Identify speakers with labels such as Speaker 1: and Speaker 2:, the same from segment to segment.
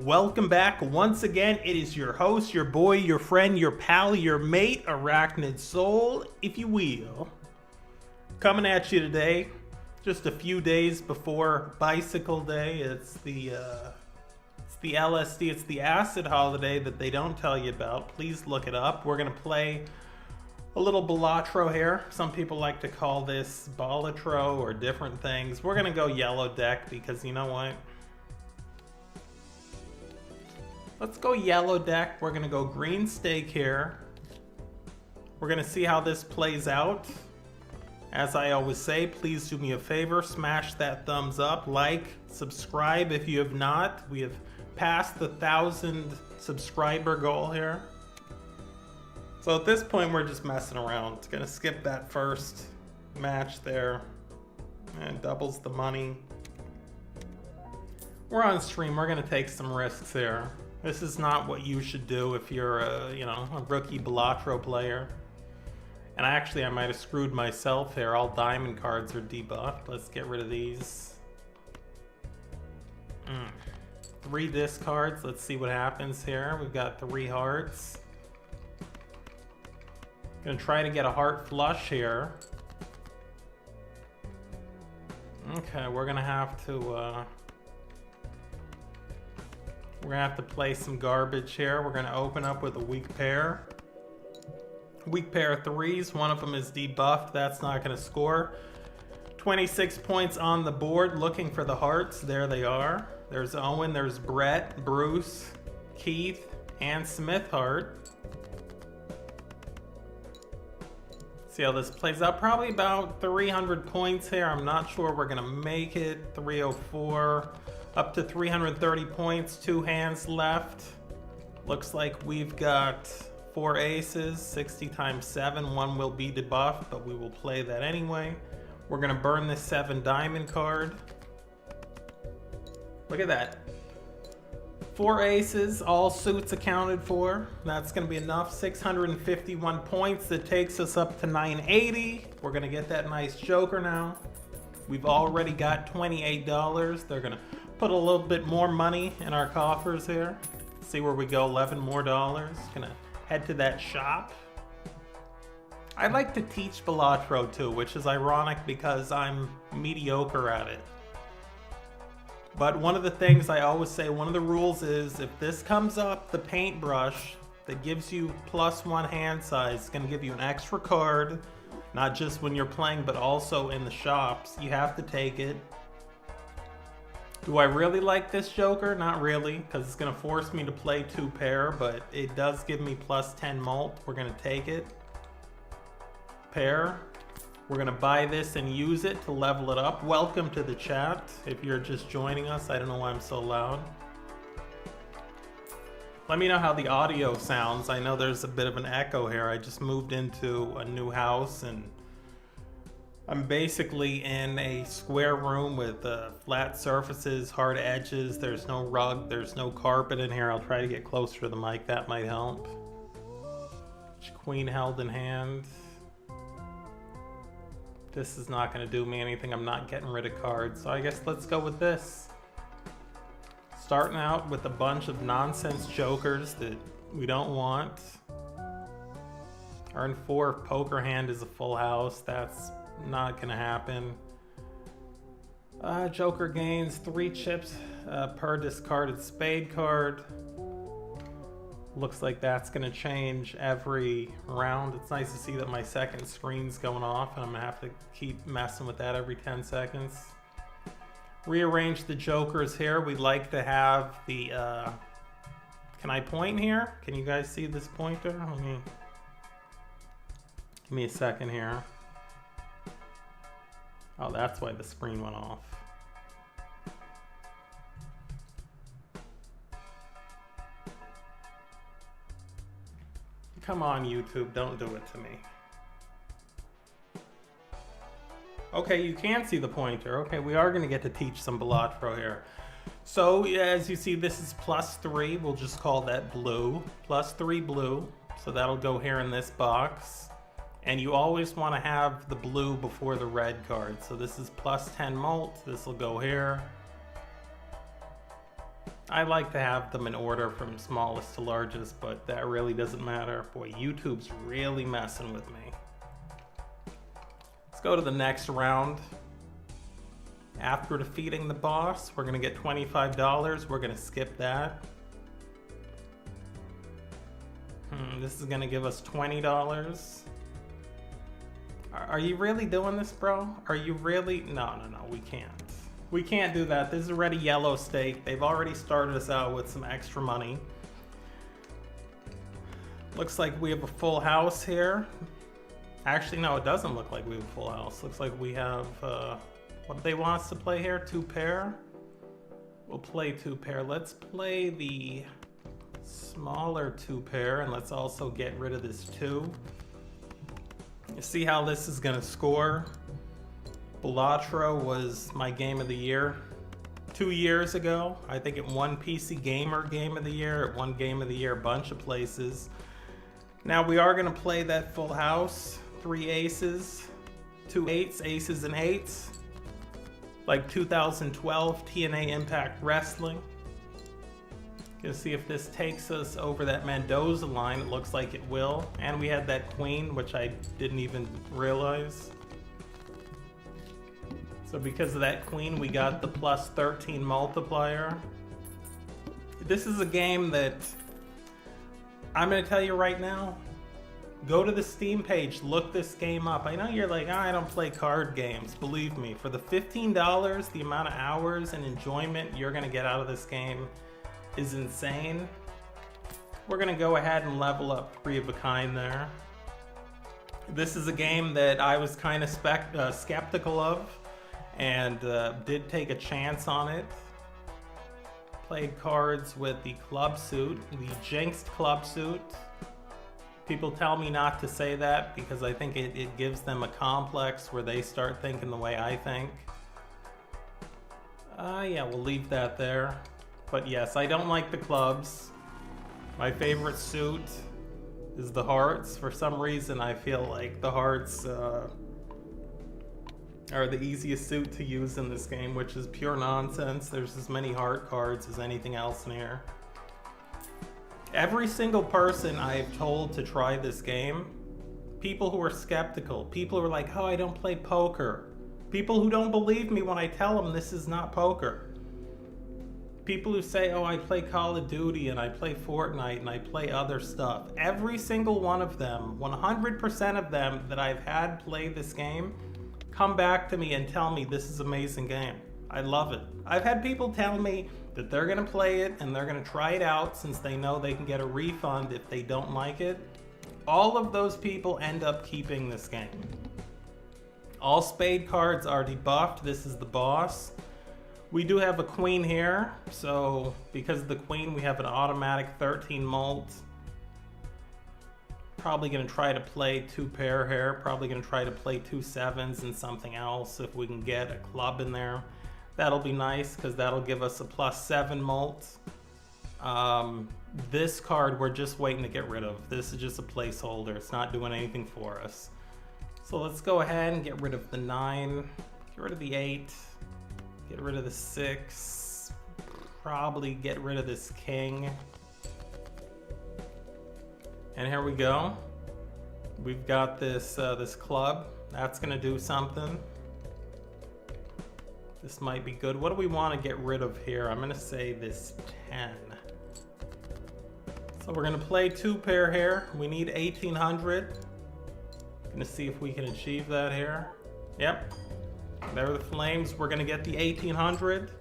Speaker 1: Welcome back once again. It is your host, your boy, your friend, your pal, your mate, Arachnid Soul, if you will. Coming at you today, just a few days before Bicycle Day. It's the LSD, it's the acid holiday that they don't tell you about. Please look it up. We're gonna play a little Balatro here. Some people like to call this Balatro or different things. We're gonna go yellow deck because you know what? Let's go yellow deck. We're gonna go green stake here. We're gonna see how this plays out. As I always say, please do me a favor, smash that thumbs up, like, subscribe if you have not. We have passed the 1,000 subscriber goal here. So at this point, we're just messing around. Gonna skip that first match there. And doubles the money. We're on stream, we're gonna take some risks here. This is not what you should do if you're a rookie Balatro player. And I might have screwed myself here. All diamond cards are debuffed. Let's get rid of these. 3 discards. Let's see what happens here. We've got 3 hearts. Gonna try to get a heart flush here. Okay, we're gonna have to play some garbage here. We're gonna open up with a weak pair. Weak pair of 3s. One of them is debuffed. That's not gonna score. 26 points on the board. Looking for the hearts. There they are. There's Owen. There's Brett, Bruce, Keith, and Smith heart. See how this plays out. Probably about 300 points here. I'm not sure we're gonna make it. 304. Up to 330 points, 2 hands left. Looks like we've got 4 aces, 60 times 7. 1 will be debuffed, but we will play that anyway. We're gonna burn this 7 diamond card. Look at that. 4 aces, all suits accounted for. That's gonna be enough, 651 points. That takes us up to 980. We're gonna get that nice joker now. We've already got $28. They're gonna put a little bit more money in our coffers here. See where we go, $11 more. Gonna head to that shop. I like to teach Balatro too, which is ironic because I'm mediocre at it. But one of the things I always say, one of the rules is if this comes up, the paintbrush that gives you +1 hand size is gonna give you an extra card, not just when you're playing, but also in the shops. You have to take it. Do I really like this joker? Not really, because it's going to force me to play 2 pair, but it does give me +10 mult. We're going to take it. Pair. We're going to buy this and use it to level it up. Welcome to the chat. If you're just joining us, I don't know why I'm so loud. Let me know how the audio sounds. I know there's a bit of an echo here. I just moved into a new house and I'm basically in a square room with flat surfaces, hard edges. There's no rug, there's no carpet in here. I'll try to get closer to the mic, that might help. Queen held in hand. This is not gonna do me anything. I'm not getting rid of cards. So I guess let's go with this. Starting out with a bunch of nonsense jokers that we don't want. Earn 4 if poker hand is a full house. That's not gonna happen. Joker gains 3 chips per discarded spade card. Looks like that's gonna change every round. It's nice to see that my second screen's going off and I'm gonna have to keep messing with that every 10 seconds. Rearrange the jokers here. We'd like to have the can I point here? Can you guys see this pointer? Give me a second here. Oh, that's why the screen went off. Come on, YouTube, don't do it to me. Okay, you can see the pointer. Okay, we are going to get to teach some Balatro here. So, as you see, this is +3. We'll just call that blue. +3 blue. So that'll go here in this box. And you always want to have the blue before the red card. So this is +10 mult. This will go here. I like to have them in order from smallest to largest, but that really doesn't matter. Boy, YouTube's really messing with me. Let's go to the next round. After defeating the boss, we're gonna get $25. We're gonna skip that. This is gonna give us $20. Are you really doing this, bro? Are you really? No, we can't. We can't do that. This is already yellow stake. They've already started us out with some extra money. Looks like we have a full house here. Actually, no, it doesn't look like we have a full house. Looks like we have, what do they want us to play here? 2 pair? We'll play 2 pair. Let's play the smaller 2 pair, and let's also get rid of this 2. You see how this is gonna score? Balatro was my game of the year 2 years ago. I think it won PC Gamer Game of the Year. It won Game of the Year a bunch of places. Now we are gonna play that full house. 3 aces, 2 8s, aces and 8s. Like 2012 TNA Impact Wrestling. Gonna see if this takes us over that Mendoza line. It looks like it will. And we had that queen, which I didn't even realize. So because of that queen, we got the plus 13 multiplier. This is a game that I'm gonna tell you right now, go to the Steam page, look this game up. I know you're like, oh, I don't play card games. Believe me, for the $15, the amount of hours and enjoyment you're gonna get out of this game is insane. We're gonna go ahead and level up 3 of a kind there. This is a game that I was kind of skeptical of, and did take a chance on it. Played cards with the club suit, the jinxed club suit. People tell me not to say that because I think it gives them a complex where they start thinking the way I think. Yeah, we'll leave that there. But yes, I don't like the clubs. My favorite suit is the hearts. For some reason, I feel like the hearts are the easiest suit to use in this game, which is pure nonsense. There's as many heart cards as anything else in here. Every single person I've told to try this game, people who are skeptical, people who are like, oh, I don't play poker. People who don't believe me when I tell them this is not poker. People who say, oh, I play Call of Duty and I play Fortnite and I play other stuff. Every single one of them, 100% of them that I've had play this game, come back to me and tell me this is an amazing game. I love it. I've had people tell me that they're gonna play it and they're gonna try it out since they know they can get a refund if they don't like it. All of those people end up keeping this game. All spade cards are debuffed. This is the boss. We do have a queen here, so because of the queen, we have an automatic 13 mult. Probably gonna try to play 2 pair here. Probably gonna try to play 2 7s and something else if we can get a club in there. That'll be nice because that'll give us a plus 7 mult. This card we're just waiting to get rid of. This is just a placeholder. It's not doing anything for us. So let's go ahead and get rid of the 9. Get rid of the 8. Get rid of the 6. Probably get rid of this king. And here we go. We've got this this club. That's gonna do something. This might be good. What do we want to get rid of here? I'm gonna say this 10. So we're gonna play 2 pair here. We need 1800. Gonna see if we can achieve that here. Yep. There are the flames. We're gonna get the 1800.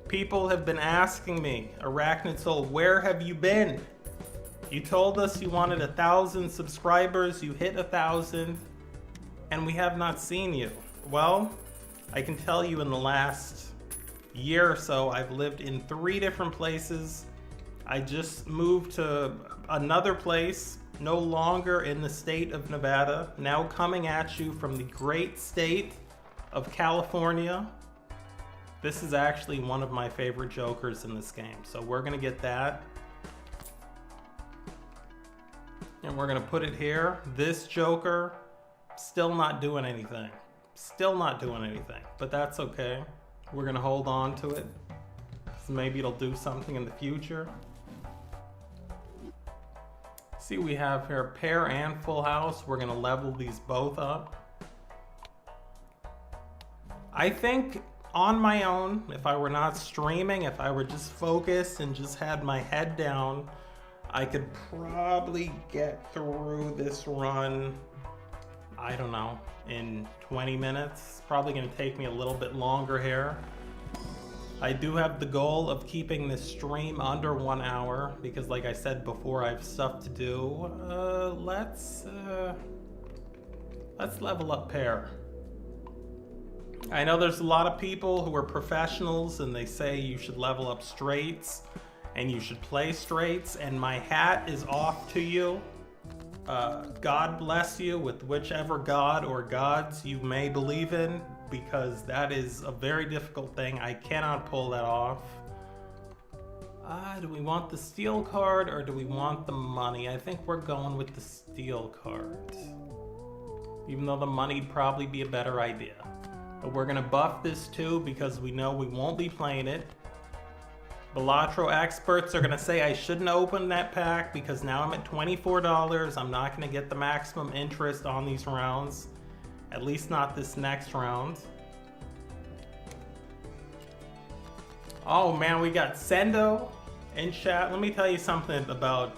Speaker 1: People have been asking me, Arachnid Soul, where have you been? You told us you wanted 1,000 subscribers, you hit 1,000, and we have not seen you. Well, I can tell you in the last year or so, I've lived in 3 different places. I just moved to another place, no longer in the state of Nevada, now coming at you from the great state of California. This is actually one of my favorite jokers in this game, so we're gonna get that. And we're gonna put it here. This joker, still not doing anything. Still not doing anything, but that's okay. We're gonna hold on to it. Maybe it'll do something in the future. See, we have here pair and full house. We're gonna level these both up. I think on my own, if I were not streaming, if I were just focused and just had my head down, I could probably get through this run, I don't know, in 20 minutes. Probably gonna take me a little bit longer here. I do have the goal of keeping this stream under 1 hour because, like I said before, I have stuff to do. Let's level up pair. I know there's a lot of people who are professionals and they say you should level up straights and you should play straights, and my hat is off to you. God bless you with whichever god or gods you may believe in, because that is a very difficult thing. I cannot pull that off. Do we want the steel card or do we want the money? I think we're going with the steel card, even though the money'd probably be a better idea. But we're gonna buff this too because we know we won't be playing it. Balatro experts are gonna say I shouldn't open that pack because now I'm at $24. I'm not gonna get the maximum interest on these rounds. At least not this next round. Oh man, we got Sendo in chat. Let me tell you something about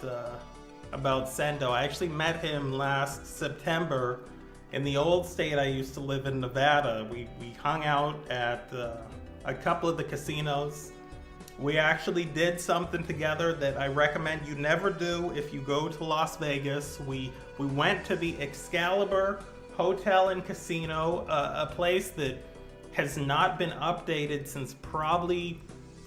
Speaker 1: Sendo. I actually met him last September in the old state I used to live in, Nevada. We hung out at a couple of the casinos. We actually did something together that I recommend you never do if you go to Las Vegas. We went to the Excalibur Hotel and Casino, a place that has not been updated since probably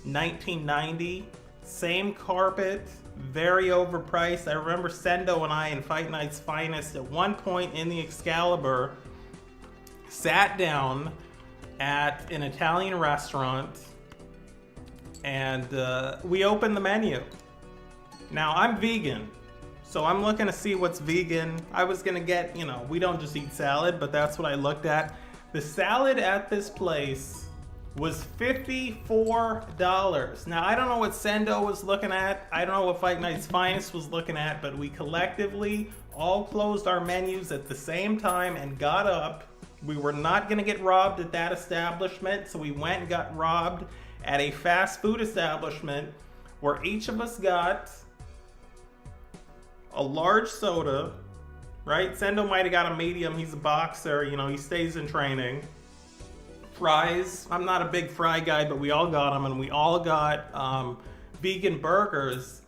Speaker 1: 1990. Same carpet, very overpriced. I remember Sendo and I in Fight Night's Finest at one point in the Excalibur sat down at an Italian restaurant and we opened the menu. Now I'm vegan, so I'm looking to see what's vegan. I was gonna get, you know, we don't just eat salad, but that's what I looked at. The salad at this place was $54. Now I don't know what Sendo was looking at. I don't know what Fight Night's Finest was looking at, but we collectively all closed our menus at the same time and got up. We were not gonna get robbed at that establishment, so we went and got robbed at a fast food establishment where each of us got a large soda, right? Sendo might have got a medium. He's a boxer, you know, he stays in training. Fries. I'm not a big fry guy, but we all got them, and we all got vegan burgers.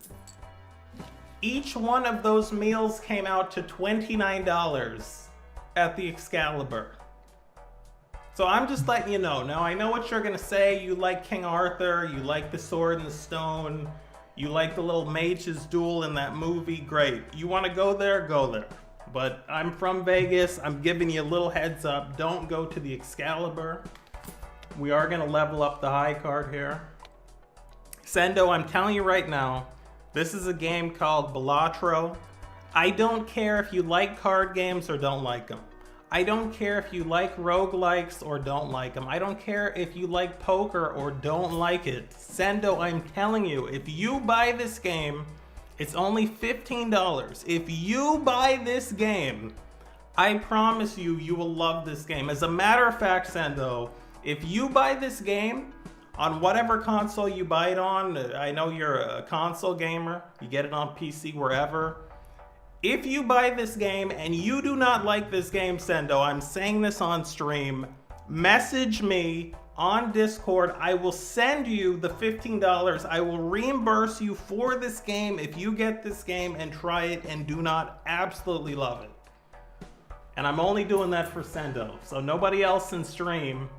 Speaker 1: Each one of those meals came out to $29 at the Excalibur. So I'm just letting you know. Now I know what you're gonna say. You like King Arthur, you like the Sword and the Stone, you like the little mage's duel in that movie, great. You wanna go there, go there. But I'm from Vegas, I'm giving you a little heads up. Don't go to the Excalibur. We are gonna level up the high card here. Sendo, I'm telling you right now, this is a game called Balatro. I don't care if you like card games or don't like them. I don't care if you like roguelikes or don't like them. I don't care if you like poker or don't like it. Sendo, I'm telling you, if you buy this game, it's only $15. If you buy this game, I promise you, you will love this game. As a matter of fact, Sendo, if you buy this game on whatever console you buy it on, I know you're a console gamer, you get it on PC, wherever. If you buy this game and you do not like this game, Sendo, I'm saying this on stream, message me on Discord. I will send you the $15. I will reimburse you for this game if you get this game and try it and do not absolutely love it. And I'm only doing that for Sendo, so nobody else in stream.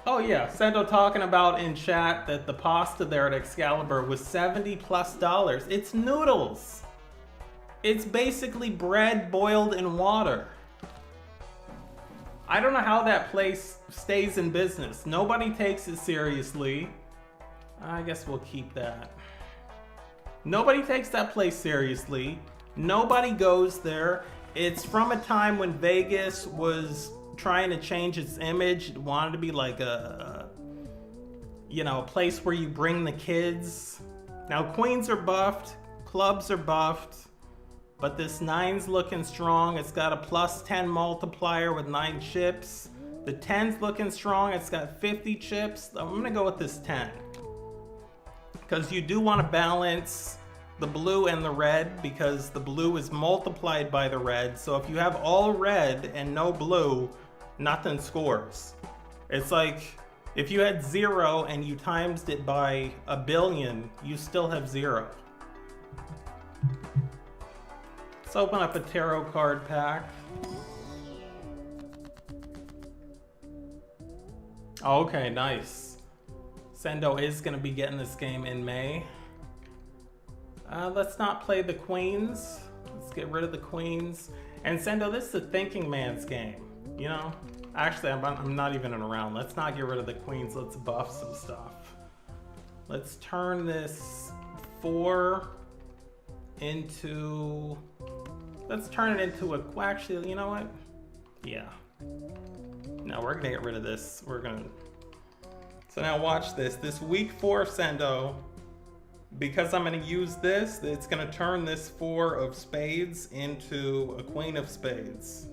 Speaker 1: Oh yeah, Sendo talking about in chat that the pasta there at Excalibur was $70+. It's noodles. It's basically bread boiled in water. I don't know how that place stays in business. Nobody takes it seriously. I guess we'll keep that. Nobody takes that place seriously. Nobody goes there. It's from a time when Vegas was trying to change its image. It wanted to be like a you know, a place where you bring the kids. Now, queens are buffed, clubs are buffed, but this 9's looking strong. It's got a plus 10 multiplier with 9 chips. The 10's looking strong. It's got 50 chips. I'm gonna go with this 10. Because you do want to balance the blue and the red, because the blue is multiplied by the red. So if you have all red and no blue, nothing scores. It's like, if you had 0 and you times it by 1 billion, you still have 0. Let's open up a tarot card pack. Okay, nice. Sendo is going to be getting this game in May. Let's not play the queens. Let's get rid of the queens. And Sendo, this is a thinking man's game, you know? Actually, I'm not even in a round. Let's not get rid of the queens. Let's buff some stuff. Let's turn this 4 into... Let's turn it into a... Actually, you know what? Yeah. No, we're going to get rid of this. We're going to... So now watch this. This week 4 Sendo, because I'm going to use this, it's going to turn this 4 of spades into a queen of spades.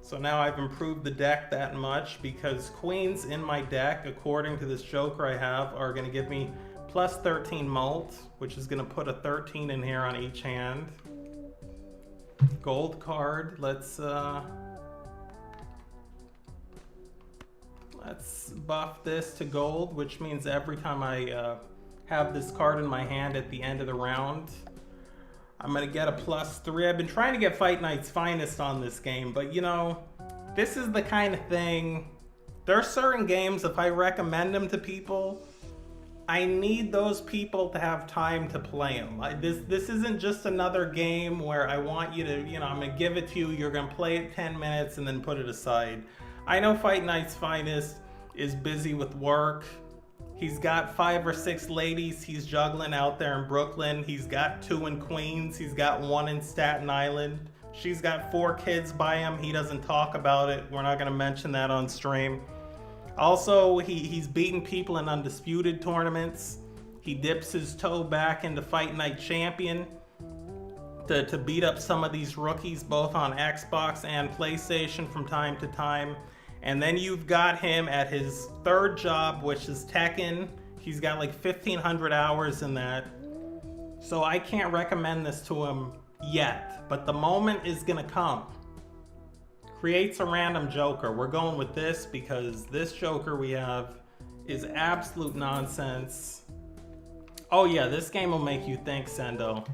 Speaker 1: So now I've improved the deck that much, because queens in my deck, according to this joker I have, are going to give me plus 13 mult, which is going to put a 13 in here on each hand. Gold card. Let's buff this to gold, which means every time I have this card in my hand at the end of the round, I'm going to get a plus 3. I've been trying to get Fight Night's Finest on this game, but you know, this is the kind of thing, there are certain games, if I recommend them to people, I need those people to have time to play them. This isn't just another game where I want you to, you know, I'm going to give it to you, you're going to play it 10 minutes and then put it aside. I know Fight Night's Finest is busy with work. He's got 5 or 6 ladies he's juggling out there in Brooklyn. He's got 2 in Queens. He's got 1 in Staten Island. She's got 4 kids by him. He doesn't talk about it. We're not going to mention that on stream. Also, he's beaten people in undisputed tournaments. He dips his toe back into Fight Night Champion to beat up some of these rookies, both on Xbox and PlayStation from time to time. And then you've got him at his 3rd job, which is Tekken. He's got like 1,500 hours in that. So I can't recommend this to him yet, but the moment is gonna come. Creates a random joker. We're going with this because this joker we have is absolute nonsense. Oh yeah, this game will make you think, Sendo.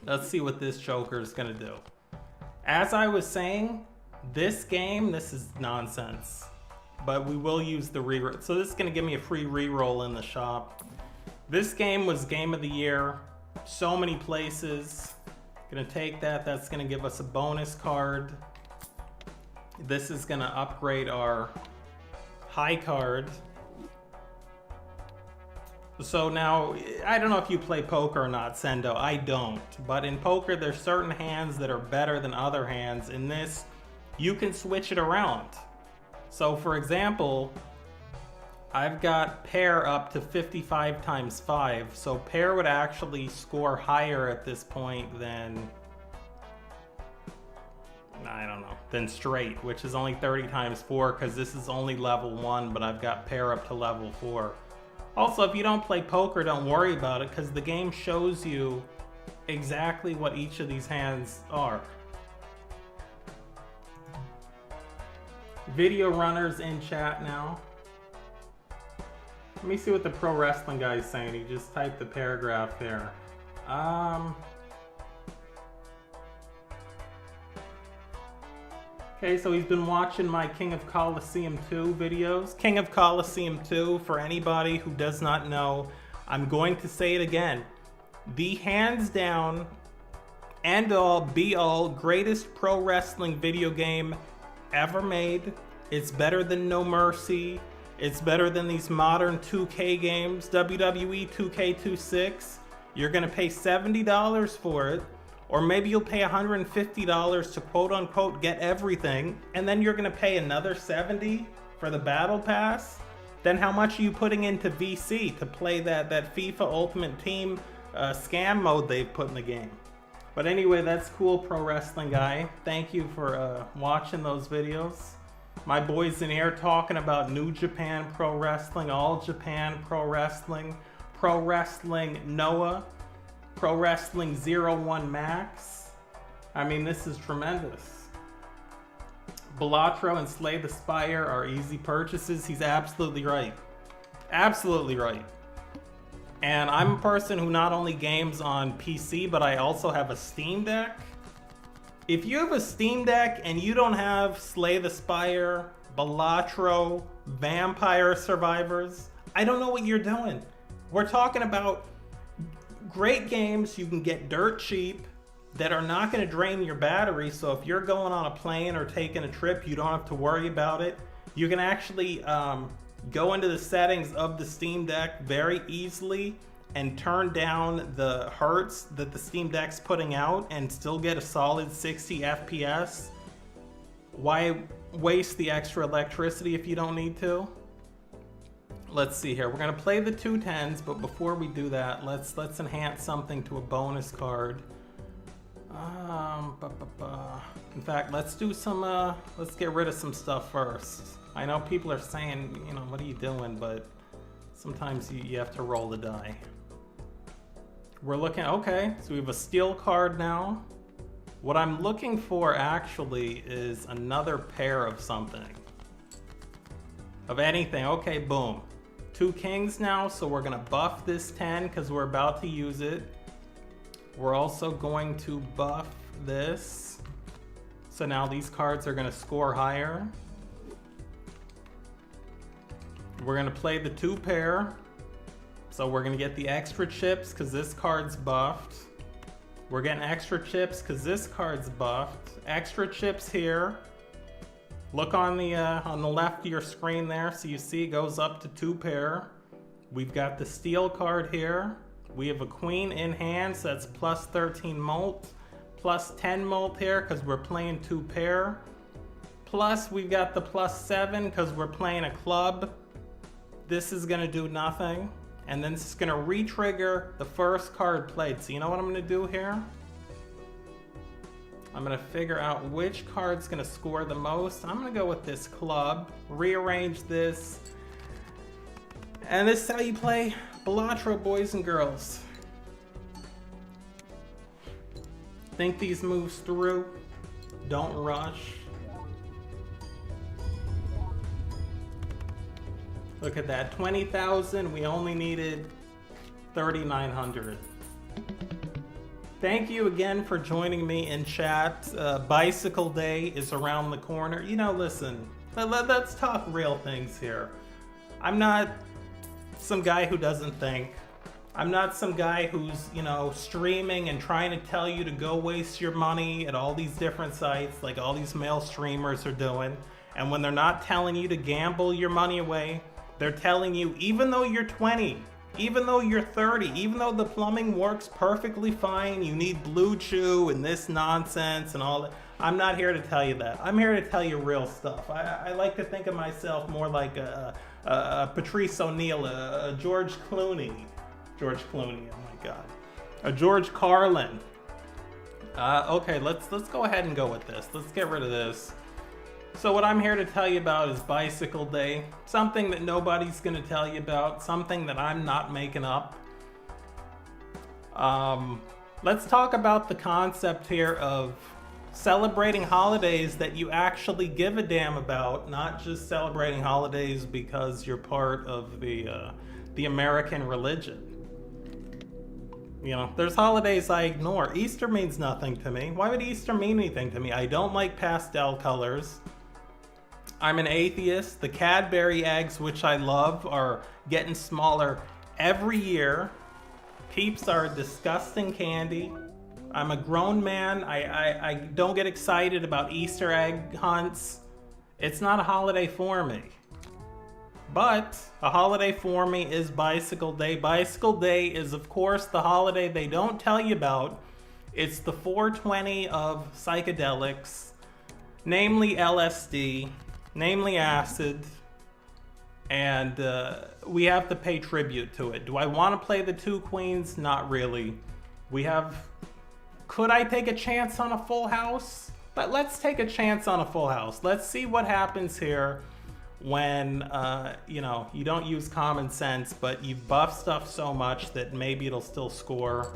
Speaker 1: Let's see what this joker is gonna do. As I was saying, this game, this is nonsense, but we will use the reroll. So this is going to give me a free reroll in the shop. This game was game of the year, so many places. Going to take that. That's going to give us a bonus card. This is going to upgrade our high card. So now, I don't know if you play poker or not, Sendo. I don't. But in poker, there's certain hands that are better than other hands. In this, you can switch it around. So for example, I've got pair up to 55 times 5. So pair would actually score higher at this point than, I don't know, than straight, which is only 30 times 4 because this is only level 1, but I've got pair up to level 4. Also, if you don't play poker, don't worry about it because the game shows you exactly what each of these hands are. Video runners in chat now. Let me see what the pro wrestling guy is saying. He just typed the paragraph here. Okay, so he's been watching my King of Colosseum 2 videos. King of Colosseum 2, for anybody who does not know, I'm going to say it again. The hands down, end all, be all, greatest pro wrestling video game ever made. It's better than No Mercy. It's better than these modern 2K games, WWE 2K26. You're gonna pay $70 for it, Or maybe you'll pay $150 to quote unquote get everything, and then you're gonna pay another $70 for the battle pass. Then how much are you putting into VC to play that FIFA Ultimate Team scam mode they've put in the game? But anyway, that's cool, Pro Wrestling Guy. Thank you for watching those videos. My boys in here talking about New Japan Pro Wrestling, All Japan Pro Wrestling Noah, Pro Wrestling 01 Max. I mean, this is tremendous. Balatro and Slay the Spire are easy purchases. He's absolutely right. Absolutely right. And I'm a person who not only games on PC, but I also have a Steam Deck. If you have a Steam Deck and you don't have Slay the Spire, Balatro, Vampire Survivors, I don't know what you're doing. We're talking about great games you can get dirt cheap that are not going to drain your battery. So if you're going on a plane or taking a trip, you don't have to worry about it. You can actually go into the settings of the Steam Deck very easily and turn down the hertz that the Steam Deck's putting out and still get a solid 60 FPS. Why waste the extra electricity if you don't need to? Let's see here. We're gonna play the 210s, but before we do that, let's enhance something to a bonus card. In fact, let's do some. Let's get rid of some stuff first. I know people are saying, you know, what are you doing? But sometimes you have to roll the die. We're looking. Okay, so we have a steel card now. What I'm looking for actually is another pair of something. Of anything. Okay, boom. 2 kings now, so we're gonna buff this 10 because we're about to use it. We're also going to buff this. So now these cards are gonna score higher. We're gonna play the 2 pair. So we're gonna get the extra chips because this card's buffed. We're getting extra chips because this card's buffed. Extra chips here. Look on the left of your screen there, so you see it goes up to 2 pair. We've got the steel card here. We have a queen in hand, so that's plus 13 molt, plus 10 molt here because we're playing 2 pair. Plus we've got the plus 7 because we're playing a club. This is gonna do nothing. And then this is gonna re-trigger the first card played. So you know what I'm gonna do here? I'm gonna figure out which card's gonna score the most. I'm gonna go with this club, rearrange this. And this is how you play Balatro, boys and girls. Think these moves through. Don't rush. Look at that, 20,000. We only needed 3,900. Thank you again for joining me in chat. Bicycle Day is around the corner. You know, listen, let's talk real things here. I'm not some guy who doesn't think. I'm not some guy who's, you know, streaming and trying to tell you to go waste your money at all these different sites like all these male streamers are doing. And when they're not telling you to gamble your money away, they're telling you, even though you're 20, even though you're 30, even though the plumbing works perfectly fine, you need Blue Chew and this nonsense and all that. I'm not here to tell you that. I'm here to tell you real stuff. I like to think of myself more like a Patrice O'Neal, a George Clooney. George Clooney, oh my God. A George Carlin. Okay, let's go ahead and go with this. Let's get rid of this. So what I'm here to tell you about is Bicycle Day. Something that nobody's gonna tell you about. Something that I'm not making up. Let's talk about the concept here of celebrating holidays that you actually give a damn about, not just celebrating holidays because you're part of the American religion. You know, there's holidays I ignore. Easter means nothing to me. Why would Easter mean anything to me? I don't like pastel colors. I'm an atheist. The Cadbury eggs, which I love, are getting smaller every year. Peeps are a disgusting candy. I'm a grown man. I don't get excited about Easter egg hunts. It's not a holiday for me. But a holiday for me is Bicycle Day. Bicycle Day is, of course, the holiday they don't tell you about It's the 420 of psychedelics, namely LSD, namely acid, and we have to pay tribute to it. Do I want to play the two queens? Not really. We have... Could I take a chance on a full house? But let's take a chance on a full house. Let's see what happens here when, you know, you don't use common sense, but you buff stuff so much that maybe it'll still score.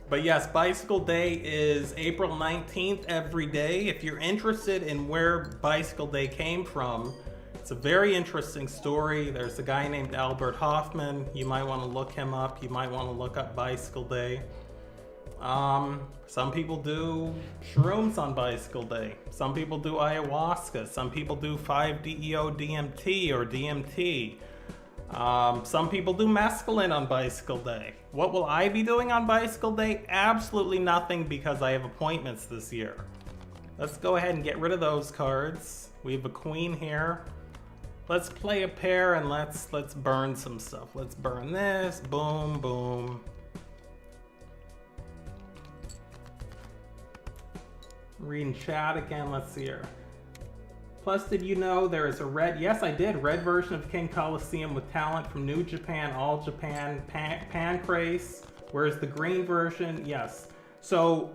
Speaker 1: But yes, Bicycle Day is April 19th every day. If you're interested in where Bicycle Day came from, it's a very interesting story. There's a guy named Albert Hoffman. You might want to look him up. You might want to look up Bicycle Day. Some people do shrooms on Bicycle Day. Some people do ayahuasca. Some people do 5-DEO DMT or DMT. Some people do mescaline on Bicycle Day. What will I be doing on Bicycle Day? Absolutely nothing, because I have appointments this year. Let's go ahead and get rid of those cards. We have a queen here. Let's play a pair and let's burn some stuff. Let's burn this. Boom, boom. Reading chat again. Let's see here. Plus, did you know there is a red... Yes, I did. Red version of King Coliseum with talent from New Japan, All Japan, Pancrase. Whereas the green version... Yes. So,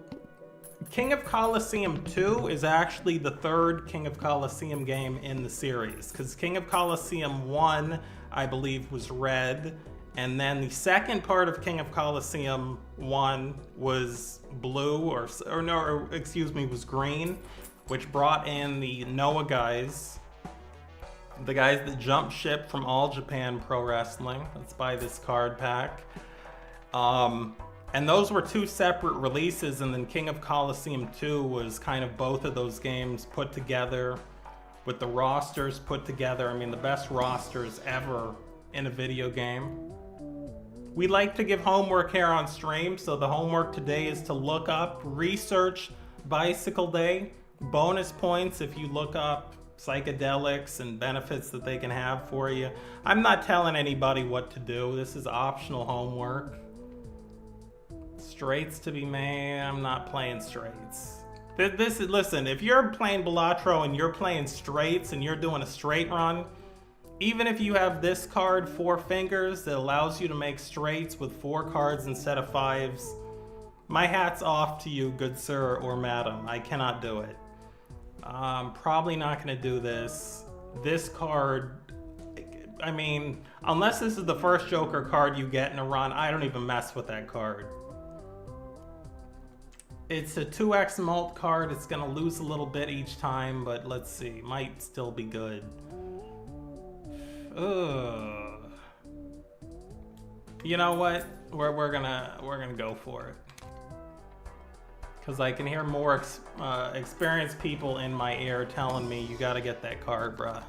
Speaker 1: King of Coliseum 2 is actually the third King of Coliseum game in the series. Because King of Coliseum 1, I believe, was red. And then the second part of King of Coliseum 1 was blue, was green, which brought in the Noah guys, the guys that jumped ship from All Japan Pro Wrestling. Let's buy this card pack. And those were two separate releases, and then King of Coliseum 2 was kind of both of those games put together with the rosters put together. I mean, the best rosters ever in a video game. We like to give homework here on stream, so the homework today is to look up, research Bicycle Day. Bonus points if you look up psychedelics and benefits that they can have for you. I'm not telling anybody what to do. This is optional homework. Straights to be made. I'm not playing straights. Listen, if you're playing Balatro and you're playing straights and you're doing a straight run, even if you have this card, 4 fingers, that allows you to make straights with 4 cards instead of 5s, my hat's off to you, good sir or madam. I cannot do it. Probably not going to do this. This card, I mean, unless this is the first Joker card you get in a run, I don't even mess with that card. It's a 2x mult card. It's going to lose a little bit each time, but let's see. Might still be good. Ugh. You know what? We're gonna go for it. Because I can hear more experienced people in my ear telling me, you gotta get that card, bruh.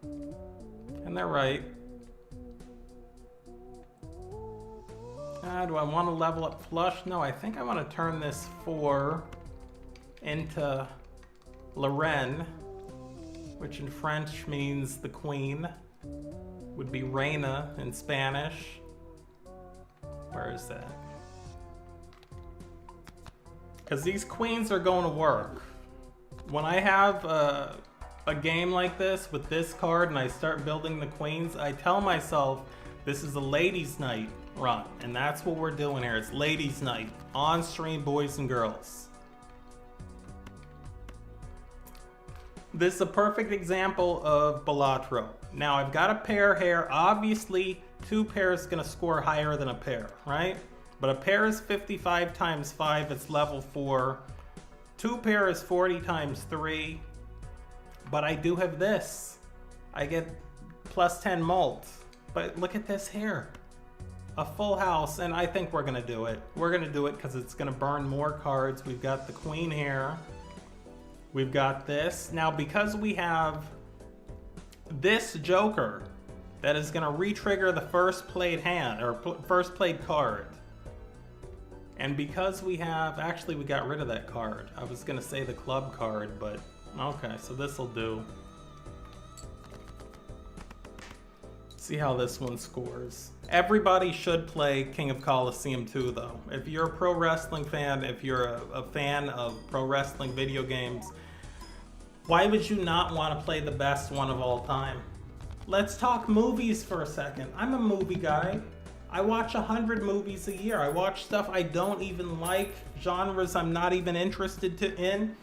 Speaker 1: And they're right. Do I want to level up flush? No, I think I want to turn this 4 into Lorraine, which in French means the queen. Would be Reina in Spanish. Where is that? Because these queens are going to work. When I have a game like this with this card and I start building the queens, I tell myself this is a ladies' night run. And that's what we're doing here. It's ladies' night. On stream, boys and girls. This is a perfect example of Balatro. Now I've got a pair here. Obviously, 2 pairs is going to score higher than a pair, right? But a pair is 55 times 5, it's level 4. 2 pair is 40 times 3. But I do have this. I get plus 10 mult. But look at this here. A full house, and I think we're going to do it. We're going to do it because it's going to burn more cards. We've got the queen here. We've got this. Now, because we have this Joker that is going to re-trigger the first played hand, or first played card. And because we have, actually we got rid of that card. I was going to say the club card, but okay, so this will do. See how this one scores. Everybody should play King of Colosseum 2 though. If you're a pro wrestling fan, if you're a fan of pro wrestling video games, why would you not want to play the best one of all time? Let's talk movies for a second. I'm a movie guy. I watch 100 movies a year. I watch stuff I don't even like, genres I'm not even interested in.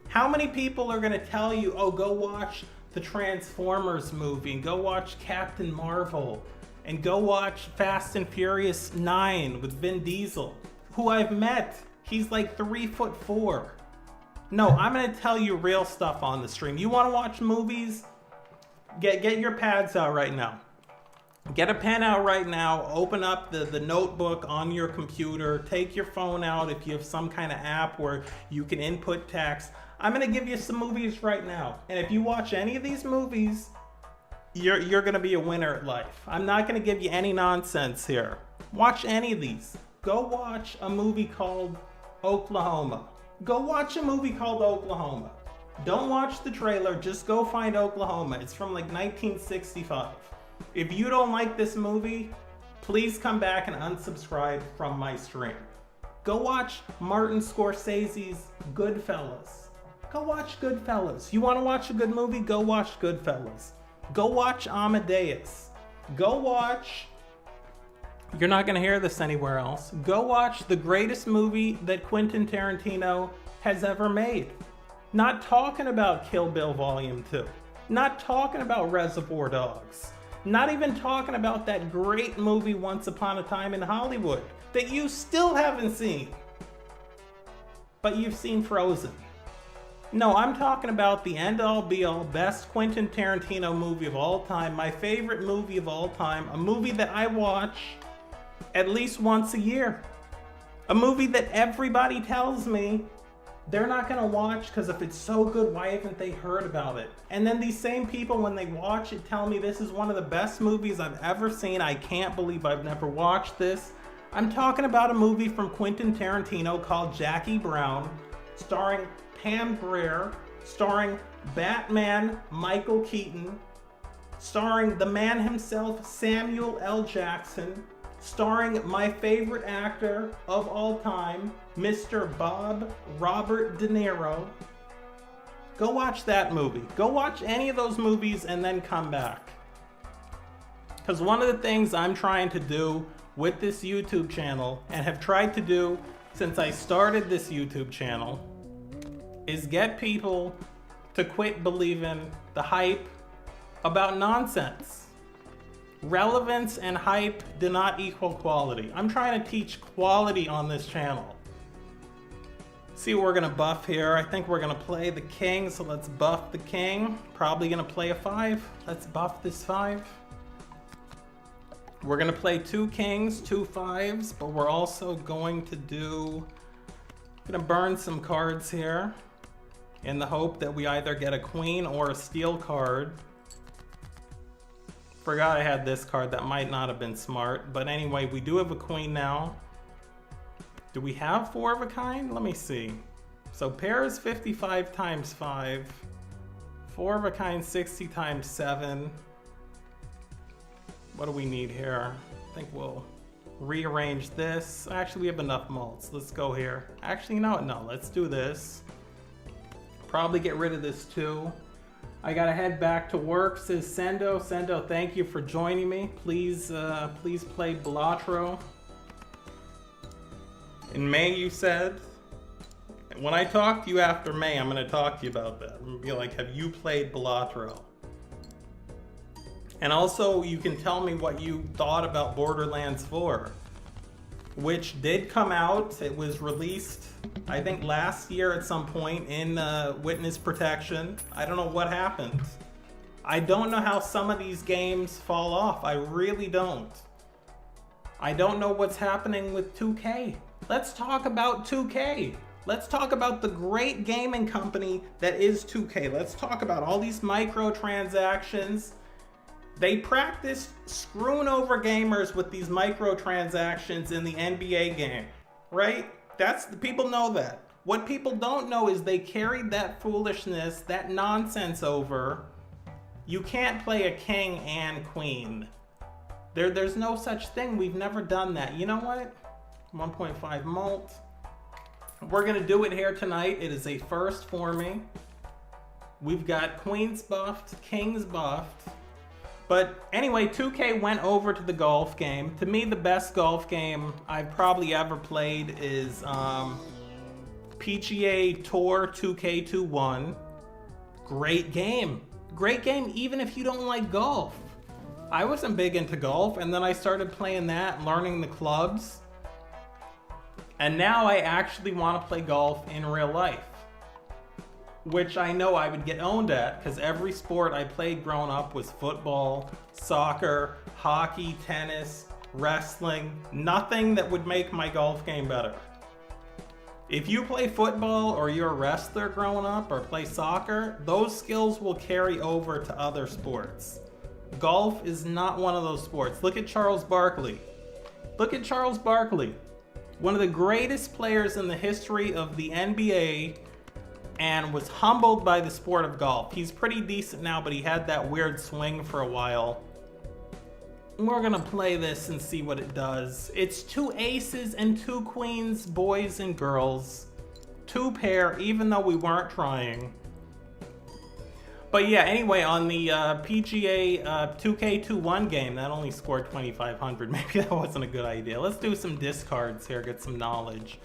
Speaker 1: How many people are gonna tell you, oh, go watch the Transformers movie, and go watch Captain Marvel, and go watch Fast and Furious 9 with Vin Diesel, who I've met. He's like 3'4". No, I'm gonna tell you real stuff on the stream. You wanna watch movies? Get your pads out right now. Get a pen out right now, open up the notebook on your computer, take your phone out if you have some kind of app where you can input text. I'm gonna give you some movies right now. And if you watch any of these movies, you're gonna be a winner at life. I'm not gonna give you any nonsense here. Watch any of these. Go watch a movie called Oklahoma. Go watch a movie called Oklahoma. Don't watch the trailer, just go find Oklahoma. It's from like 1965. If you don't like this movie, please come back and unsubscribe from my stream. Go watch Martin Scorsese's Goodfellas. Go watch Goodfellas. You want to watch a good movie? Go watch Goodfellas. Go watch Amadeus. Go watch... You're not going to hear this anywhere else. Go watch the greatest movie that Quentin Tarantino has ever made. Not talking about Kill Bill Volume 2. Not talking about Reservoir Dogs. Not even talking about that great movie Once Upon a Time in Hollywood that you still haven't seen. But you've seen Frozen. No, I'm talking about the end-all be-all best Quentin Tarantino movie of all time, my favorite movie of all time, a movie that I watch at least once a year. A movie that everybody tells me they're not gonna watch because if it's so good, why haven't they heard about it? And then these same people, when they watch it, tell me this is one of the best movies I've ever seen. I can't believe I've never watched this. I'm talking about a movie from Quentin Tarantino called Jackie Brown, starring Pam Grier, starring Batman Michael Keaton, starring the man himself, Samuel L. Jackson, starring my favorite actor of all time, Mr. Bob Robert De Niro. Go watch that movie. Go watch any of those movies and then come back. Because one of the things I'm trying to do with this YouTube channel, and have tried to do since I started this YouTube channel, is get people to quit believing the hype about nonsense. Relevance and hype do not equal quality. I'm trying to teach quality on this channel. See what we're gonna buff here. I think we're gonna play the king, so let's buff the king. Probably gonna play a 5. Let's buff this 5. We're gonna play 2 kings, 2 5s, but we're also going to gonna burn some cards here in the hope that we either get a queen or a steel card. Forgot I had this card. That might not have been smart, but anyway, we do have a queen now. Do we have 4 of a kind? Let me see. So pairs 55 times 5, 4 of a kind 60 times 7. What do we need here? I think we'll rearrange this. Actually, we have enough mults. Let's go here. Actually, no, let's do this. Probably get rid of this too. I gotta head back to work, says Sendo. Sendo, thank you for joining me. Please play Balatro. In May, you said? When I talk to you after May, I'm gonna talk to you about that. I'm gonna be like, have you played Balatro? And also, you can tell me what you thought about Borderlands 4, which did come out. It was released, I think, last year at some point in witness protection. I don't know what happened. I don't know how some of these games fall off. I really don't. I don't know what's happening with 2K. Let's talk about 2K. Let's talk about the great gaming company that is 2K. Let's talk about all these microtransactions. They practice screwing over gamers with these microtransactions in the NBA game, right? People know that. What people don't know is they carried that foolishness, that nonsense over. You can't play a king and queen There's no such thing. We've never done that. You know what? 1.5 mult. We're gonna do it here tonight. It is a first for me. We've got queens buffed, kings buffed. But anyway, 2K went over to the golf game. To me, the best golf game I've probably ever played is PGA Tour 2K21. Great game. Great game even if you don't like golf. I wasn't big into golf, and then I started playing that, learning the clubs. And now I actually want to play golf in real life, which I know I would get owned at, because every sport I played growing up was football, soccer, hockey, tennis, wrestling. Nothing that would make my golf game better. If you play football or you're a wrestler growing up or play soccer, those skills will carry over to other sports. Golf is not one of those sports. Look at Charles Barkley. Look at Charles Barkley. One of the greatest players in the history of the NBA, and was humbled by the sport of golf. He's pretty decent now, but he had that weird swing for a while. We're gonna play this and see what it does. It's 2 aces and 2 queens, boys and girls. 2 pair, even though we weren't trying. But yeah, anyway, on the PGA 2K21 game, that only scored 2,500. Maybe that wasn't a good idea. Let's do some discards here, get some knowledge.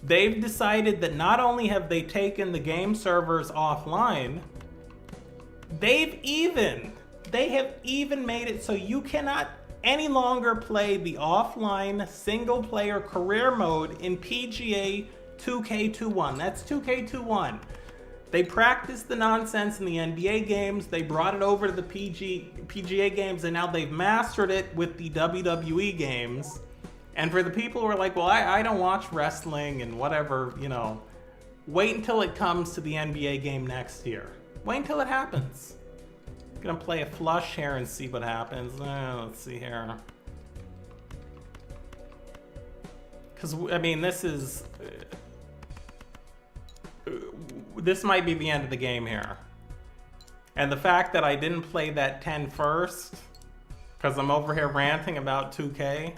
Speaker 1: They've decided that not only have they taken the game servers offline, they have even made it so you cannot any longer play the offline single player career mode in PGA 2K21. That's 2K21. They practiced the nonsense in the NBA games, they brought it over to the PGA games, and now they've mastered it with the WWE games. And for the people who are like, well, I don't watch wrestling and whatever, you know, wait until it comes to the NBA game next year. Wait until it happens. I'm gonna play a flush here and see what happens. Let's see here. Because, I mean, this might be the end of the game here. And the fact that I didn't play that 10 first, because I'm over here ranting about 2K.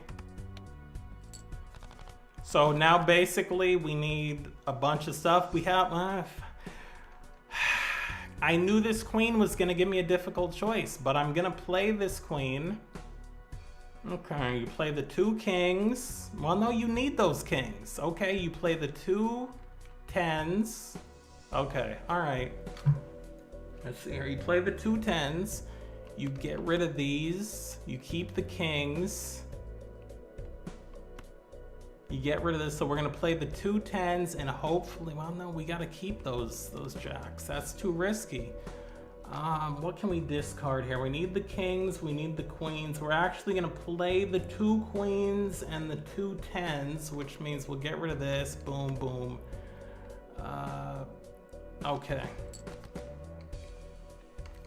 Speaker 1: So now basically we need a bunch of stuff. We have, I knew this queen was gonna give me a difficult choice, but I'm gonna play this queen. Okay, you play the 2 kings. Well, no, you need those kings. Okay, you play the 2 10s. Okay, all right. Let's see here. You play the 2 10s. You get rid of these. You keep the kings. You get rid of this, so we're gonna play the 2 10s and hopefully, well, no, we gotta keep those jacks. That's too risky. What can we discard here? We need the kings, we need the queens. We're actually gonna play the 2 queens and the 2 10s, which means we'll get rid of this. Boom, boom. Okay.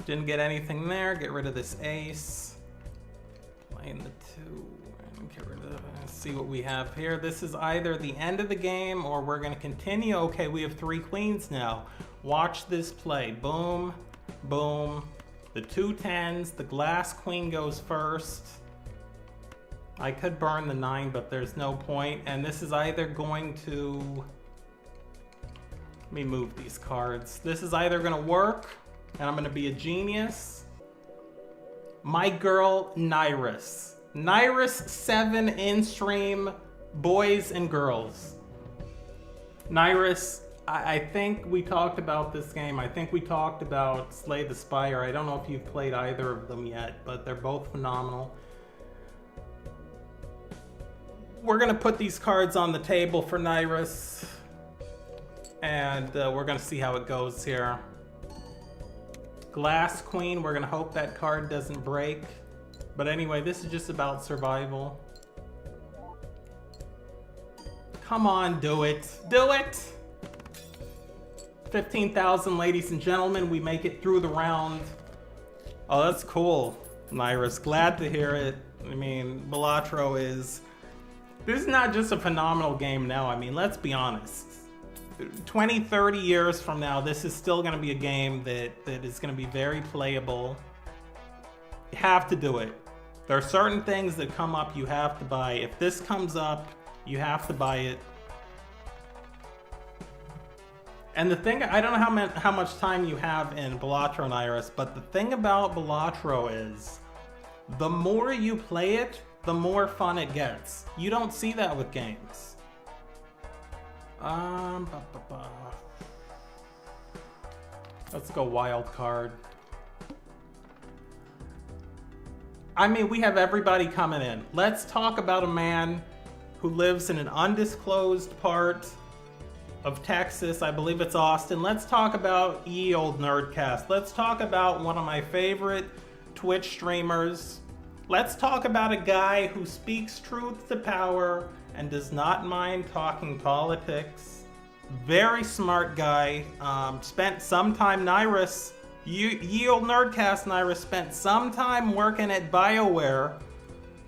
Speaker 1: Didn't get anything there. Get rid of this ace. Playing the 2. Get rid of it. Let's see what we have here. This is either the end of the game or we're going to continue. Okay, we have 3 queens now. Watch this play. Boom, boom. The 2 10s. The glass queen goes first. I could burn the 9, but there's no point. And this is either going to... Let me move these cards. This is either going to work, and I'm going to be a genius. My girl, Nyrus. Nyrus 7 in-stream, boys and girls. Nyrus, I think we talked about this game. I think we talked about Slay the Spire. I don't know if you've played either of them yet, but they're both phenomenal. We're gonna put these cards on the table for Nyrus, and we're gonna see how it goes here. Glass Queen, we're gonna hope that card doesn't break. But anyway, this is just about survival. Come on, do it. Do it! 15,000, ladies and gentlemen. We make it through the round. Oh, that's cool, Nyrus. Glad to hear it. I mean, Balatro is... This is not just a phenomenal game now. I mean, let's be honest. 20, 30 years from now, this is still going to be a game that is going to be very playable. You have to do it. There are certain things that come up you have to buy. If this comes up, you have to buy it. And the thing, I don't know how much time you have in Balatro and Iris, but the thing about Balatro is, the more you play it, the more fun it gets. You don't see that with games. Let's go wild card. I mean, we have everybody coming in. Let's talk about a man who lives in an undisclosed part of Texas. I believe it's Austin. Let's talk about Ye Old Nerdcast. Let's talk about one of my favorite Twitch streamers. Let's talk about a guy who speaks truth to power and does not mind talking politics. Very smart guy. Spent some time, Nyrus. Ye Old Nerdcast, Nyrus, spent some time working at BioWare.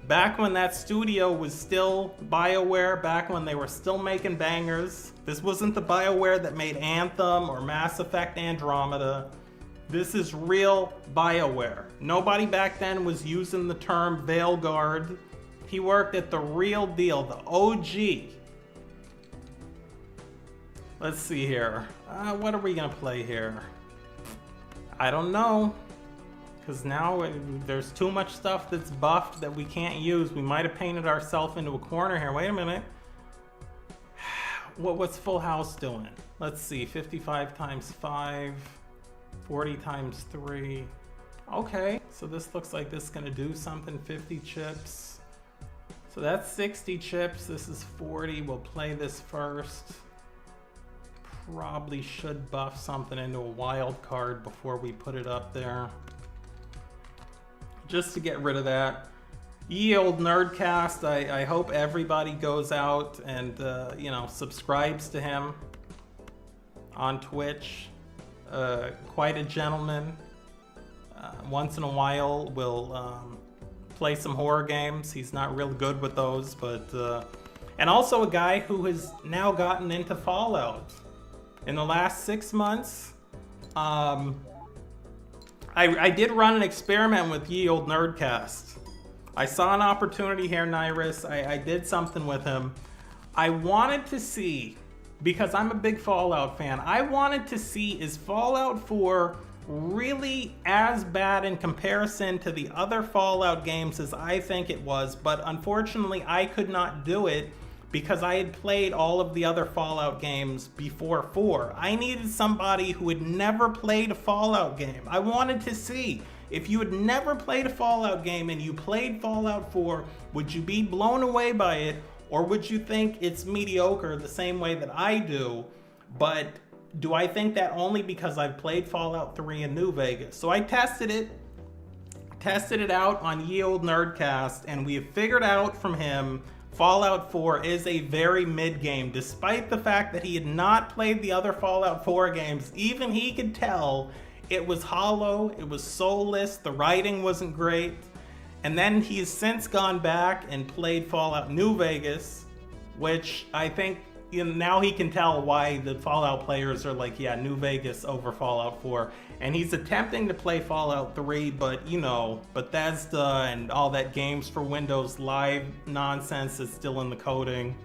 Speaker 1: Back when that studio was still BioWare, back when they were still making bangers. This wasn't the BioWare that made Anthem or Mass Effect Andromeda. This is real BioWare. Nobody back then was using the term Veilguard. He worked at the real deal, the OG. Let's see here. What are we gonna play here? I don't know. Because now there's too much stuff that's buffed that we can't use. We might have painted ourselves into a corner here. Wait a minute. What's Full House doing? Let's see, 55 times 5, 40 times 3. Okay, so this looks like this is gonna do something, 50 chips. So that's 60 chips, this is 40. We'll play this first. Probably should buff something into a wild card before we put it up there. Just to get rid of that. Ye Old Nerdcast, I hope everybody goes out and, you know, subscribes to him on Twitch. Quite a gentleman. Once in a while, we'll play some horror games. He's not real good with those, but... and also a guy who has now gotten into Fallout. In the last 6 months, I did run an experiment with Ye Old Nerdcast. I saw an opportunity here, Nyrus. I did something with him. I wanted to see, because I'm a big Fallout fan, I wanted to see, is Fallout 4 really as bad in comparison to the other Fallout games as I think it was? But unfortunately, I could not do it because I had played all of the other Fallout games before 4. I needed somebody who had never played a Fallout game. I wanted to see, if you had never played a Fallout game and you played Fallout 4, would you be blown away by it, or would you think it's mediocre the same way that I do? But do I think that only because I've played Fallout 3 in New Vegas? So I tested it out on Ye Old Nerdcast, and we have figured out from him Fallout 4 is a very mid game. Despite the fact that he had not played the other Fallout 4 games, even he could tell it was hollow, it was soulless, the writing wasn't great. And then he's since gone back and played Fallout New Vegas, which I think, you know, now he can tell why the Fallout players are like, yeah, New Vegas over Fallout 4. And he's attempting to play Fallout 3, but, you know, Bethesda and all that games for Windows Live nonsense is still in the coding.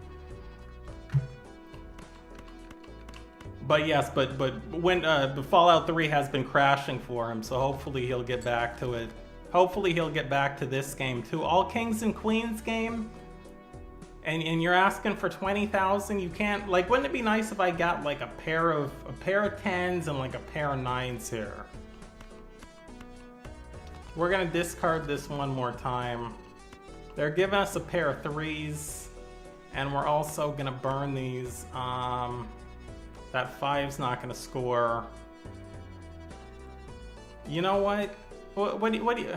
Speaker 1: But yes, but when Fallout 3 has been crashing for him, so hopefully he'll get back to it. Hopefully he'll get back to this game too. All Kings and Queens game? And you're asking for 20,000? You can't, like, wouldn't it be nice if I got like a pair of 10s and like a pair of 9s here? We're gonna discard this one more time. They're giving us a pair of 3s, and we're also gonna burn these. That 5's not gonna score. You know what? What do you?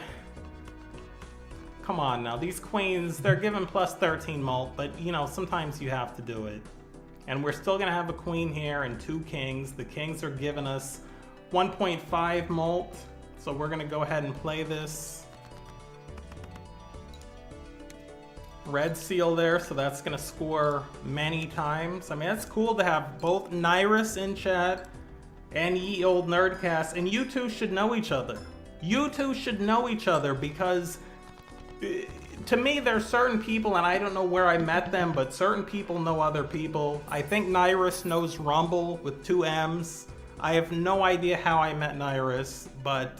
Speaker 1: Come on now, these queens, they're given plus 13 mult, but you know, sometimes you have to do it. And we're still gonna have a queen here and 2 kings. The kings are giving us 1.5 mult, so we're gonna go ahead and play this. Red seal there, so that's gonna score many times. I mean, that's cool to have both Nyrus in chat and Ye Old Nerdcast, and you two should know each other. You two should know each other because to me, there's certain people, and I don't know where I met them, but certain people know other people. I think Nyrus knows Rumble with 2 M's. I have no idea how I met Nyrus, but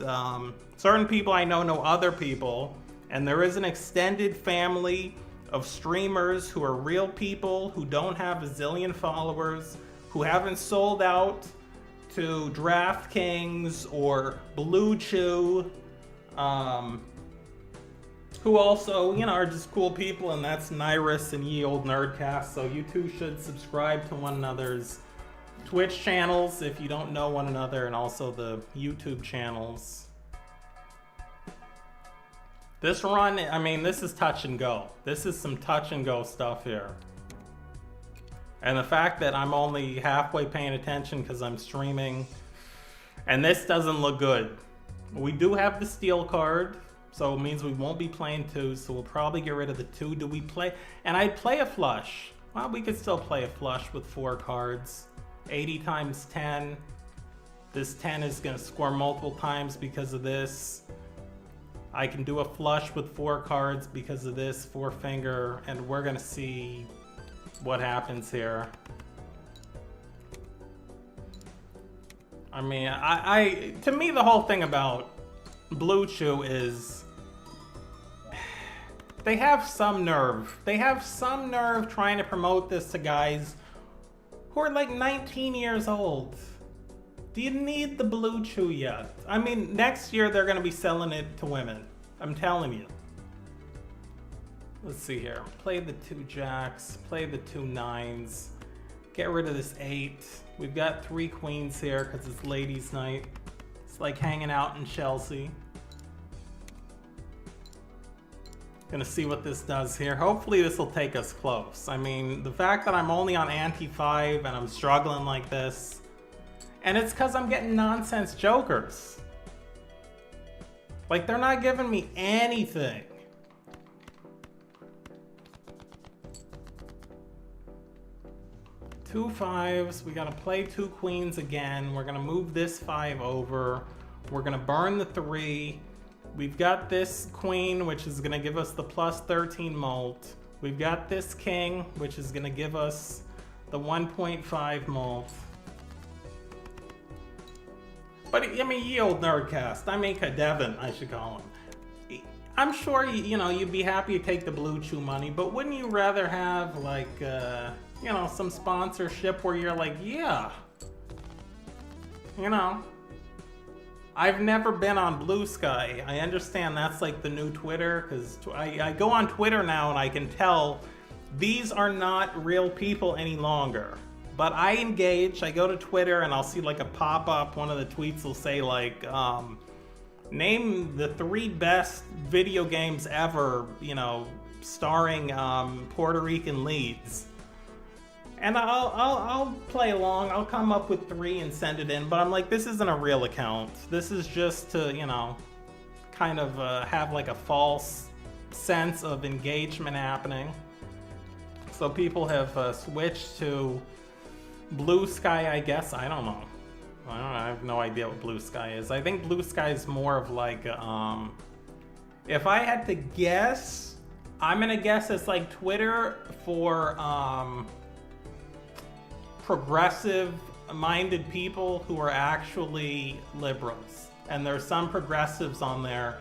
Speaker 1: certain people I know other people, and there is an extended family of streamers who are real people, who don't have a zillion followers, who haven't sold out to DraftKings or Blue Chew, who also, you know, are just cool people, and that's Nyrus and Ye Old Nerdcast. So you two should subscribe to one another's Twitch channels if you don't know one another, and also the YouTube channels. This run, I mean, this is touch and go. This is some touch and go stuff here. And the fact that I'm only halfway paying attention because I'm streaming, and this doesn't look good. We do have the steel card, so it means we won't be playing 2, so we'll probably get rid of the 2. Do we play? And I'd play a flush. Well, we could still play a flush with 4 cards. 80 times 10. This 10 is going to score multiple times because of this. I can do a flush with 4 cards because of this 4-finger, and we're going to see what happens here. I mean, to me, the whole thing about Blue Chew is they have some nerve. They have some nerve trying to promote this to guys who are like 19 years old. Do you need the Blue Chew yet? I mean, next year they're going to be selling it to women. I'm telling you. Let's see here. Play the 2 jacks. Play the 2 9s. Get rid of this 8. We've got 3 queens here because it's ladies' night. It's like hanging out in Chelsea. Gonna see what this does here. Hopefully this will take us close. I mean, the fact that I'm only on ante 5 and I'm struggling like this, and it's because I'm getting nonsense jokers. Like, they're not giving me anything. Two 5s. We gotta play 2 queens again. We're gonna move this 5 over. We're gonna burn the 3. We've got this queen, which is gonna give us the plus 13 mult. We've got this king, which is gonna give us the 1.5 mult. But I mean, Ye Old Nerdcast. I mean, Devin, I should call him. I'm sure you know you'd be happy to take the Blue Chew money, but wouldn't you rather have like you know, some sponsorship where you're like, yeah, you know. I've never been on Blue Sky. I understand that's like the new Twitter, because I go on Twitter now and I can tell these are not real people any longer. But I engage, I go to Twitter and I'll see like a pop-up, one of the tweets will say like, name the 3 best video games ever, you know, starring Puerto Rican leads. And I'll play along. I'll come up with 3 and send it in. But I'm like, this isn't a real account. This is just to, you know, kind of have like a false sense of engagement happening. So people have switched to Blue Sky, I guess. I don't know. I have no idea what Blue Sky is. I think Blue Sky is more of like, if I had to guess, I'm gonna guess it's like Twitter for progressive-minded people who are actually liberals. And there's some progressives on there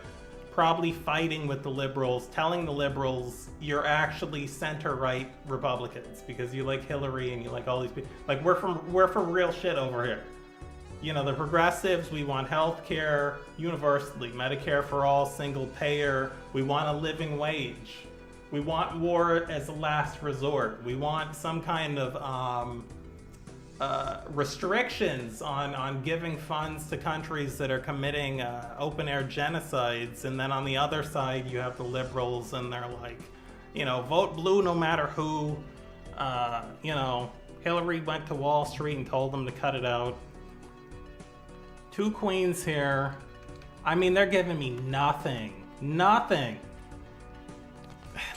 Speaker 1: probably fighting with the liberals, telling the liberals you're actually center-right Republicans because you like Hillary and you like all these people. Like, we're for real shit over here. You know, the progressives, we want health care universally, Medicare for all, single payer. We want a living wage. We want war as a last resort. We want some kind of restrictions on giving funds to countries that are committing open-air genocides. And then on the other side, you have the liberals, and they're like, you know, vote blue no matter who. You know, Hillary went to Wall Street and told them to cut it out. 2 queens here. I mean, they're giving me nothing. Nothing.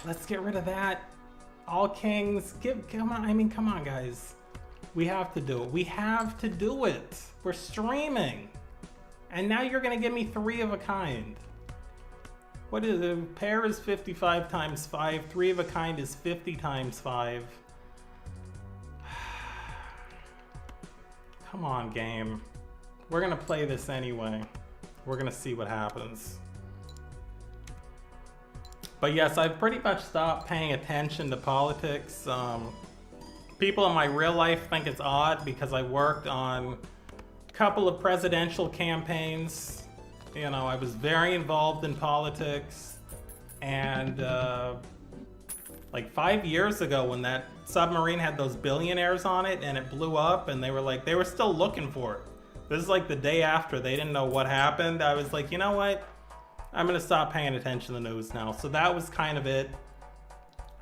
Speaker 1: Let's get rid of that. All kings. Come on. I mean, come on, guys. We have to do it. We have to do it. We're streaming. And now you're going to give me 3 of a kind. What is a pair is 55 times 5. 3 of a kind is 50 times 5. Come on, game. We're gonna play this anyway. We're gonna see what happens. But yes, I've pretty much stopped paying attention to politics. People in my real life think it's odd because I worked on a couple of presidential campaigns. You know, I was very involved in politics. And like 5 years ago when that submarine had those billionaires on it and it blew up and they were still looking for it. This is like the day after. They didn't know what happened. I was like, you know what? I'm gonna stop paying attention to the news now. So that was kind of it.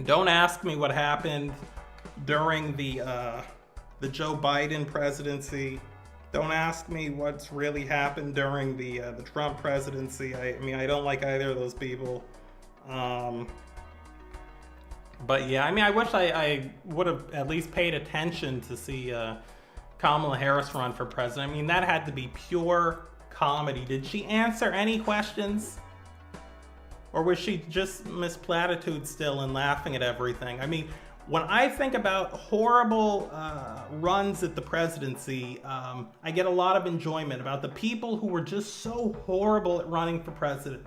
Speaker 1: Don't ask me what happened during the Joe Biden presidency. Don't ask me what's really happened during the Trump presidency. I mean, I don't like either of those people. But yeah, I mean, I wish I would have at least paid attention to see Kamala Harris run for president. I mean, that had to be pure comedy. Did she answer any questions? Or was she just Miss Platitude still and laughing at everything? I mean, when I think about horrible runs at the presidency, I get a lot of enjoyment about the people who were just so horrible at running for president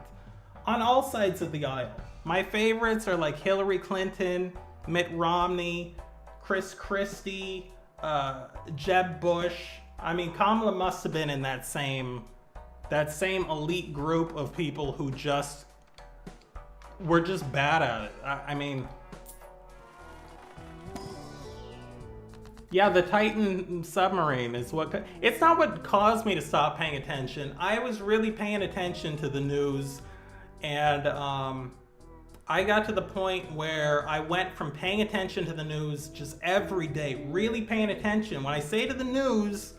Speaker 1: on all sides of the aisle. My favorites are like Hillary Clinton, Mitt Romney, Chris Christie, Jeb Bush. I mean, Kamala must have been in that same elite group of people who just were just bad at it. I mean, yeah, the Titan submarine is what, it's not what caused me to stop paying attention. I was really paying attention to the news, and I got to the point where I went from paying attention to the news just every day, really paying attention. When I say to the news,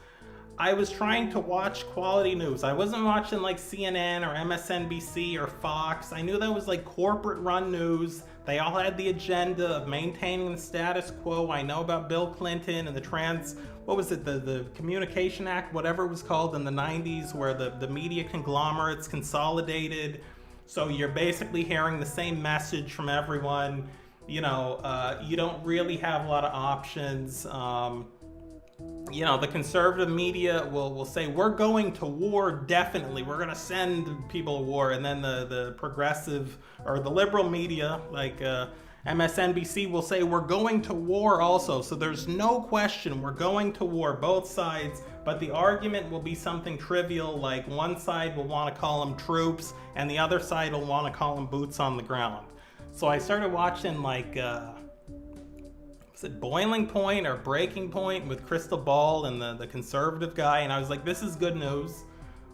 Speaker 1: I was trying to watch quality news. I wasn't watching like CNN or MSNBC or Fox. I knew that was like corporate run news. They all had the agenda of maintaining the status quo. I know about Bill Clinton and the the Communication Act, whatever it was called in the 90s, where the media conglomerates consolidated. So you're basically hearing the same message from everyone. You know, you don't really have a lot of options. You know, the conservative media will say, we're going to war, definitely. We're going to send people to war. And then the progressive or the liberal media, like MSNBC, will say, we're going to war also. So there's no question we're going to war, both sides. But the argument will be something trivial, like one side will want to call them troops and the other side will want to call them boots on the ground. So I started watching like... was it Boiling Point or Breaking Point with Crystal Ball and the conservative guy? And I was like, this is good news.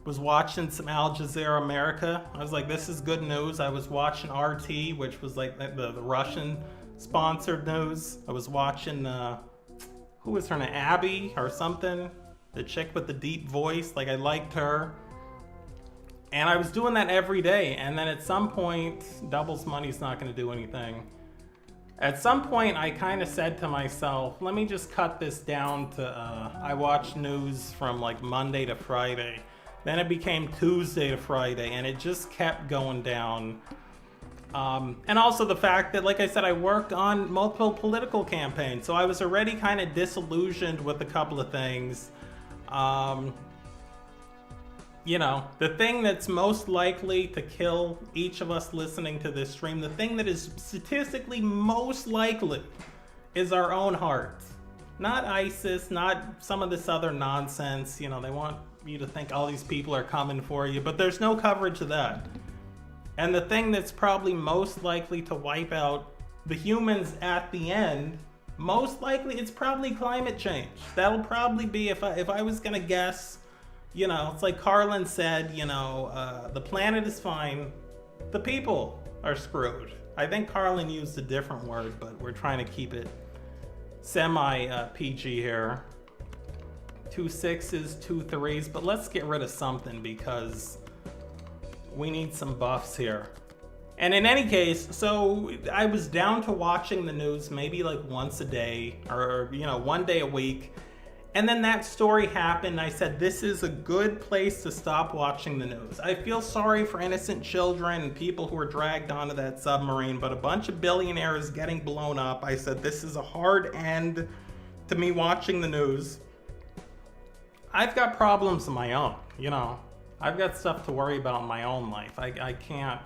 Speaker 1: Was watching some Al Jazeera America. I was like, this is good news. I was watching RT, which was like the Russian sponsored news. I was watching, who was her name? Abby or something? The chick with the deep voice. Like, I liked her. And I was doing that every day. And then at some point, Double's money's not going to do anything. At some point, I kind of said to myself, let me just cut this down to, I watch news from like Monday to Friday. Then it became Tuesday to Friday, and it just kept going down. And also the fact that, like I said, I worked on multiple political campaigns, so I was already kind of disillusioned with a couple of things. You know, the thing that's most likely to kill each of us listening to this stream, the thing that is statistically most likely is our own hearts. Not ISIS, not some of this other nonsense. You know, they want you to think all these people are coming for you, but there's no coverage of that. And the thing that's probably most likely to wipe out the humans at the end, most likely it's probably climate change. That'll probably be, if I was gonna guess, you know, it's like Carlin said, you know, the planet is fine, the people are screwed. I think Carlin used a different word, but we're trying to keep it semi-PG here. 2 6s, 2 3s, but let's get rid of something because we need some buffs here. And in any case, so I was down to watching the news maybe like once a day or, you know, one day a week. And then that story happened. I said, this is a good place to stop watching the news. I feel sorry for innocent children and people who were dragged onto that submarine, but a bunch of billionaires getting blown up. I said, this is a hard end to me watching the news. I've got problems of my own, you know. I've got stuff to worry about in my own life. I can't.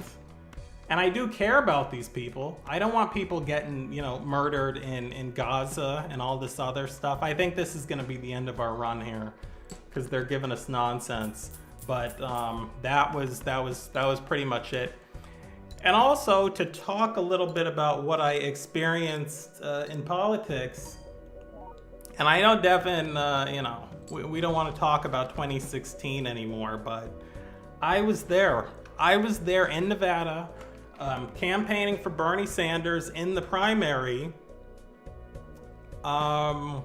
Speaker 1: And I do care about these people. I don't want people getting, you know, murdered in Gaza and all this other stuff. I think this is going to be the end of our run here because they're giving us nonsense. But that was pretty much it. And also to talk a little bit about what I experienced in politics. And I know Devin, you know, we don't want to talk about 2016 anymore, but I was there. I was there in Nevada. Campaigning for Bernie Sanders in the primary. So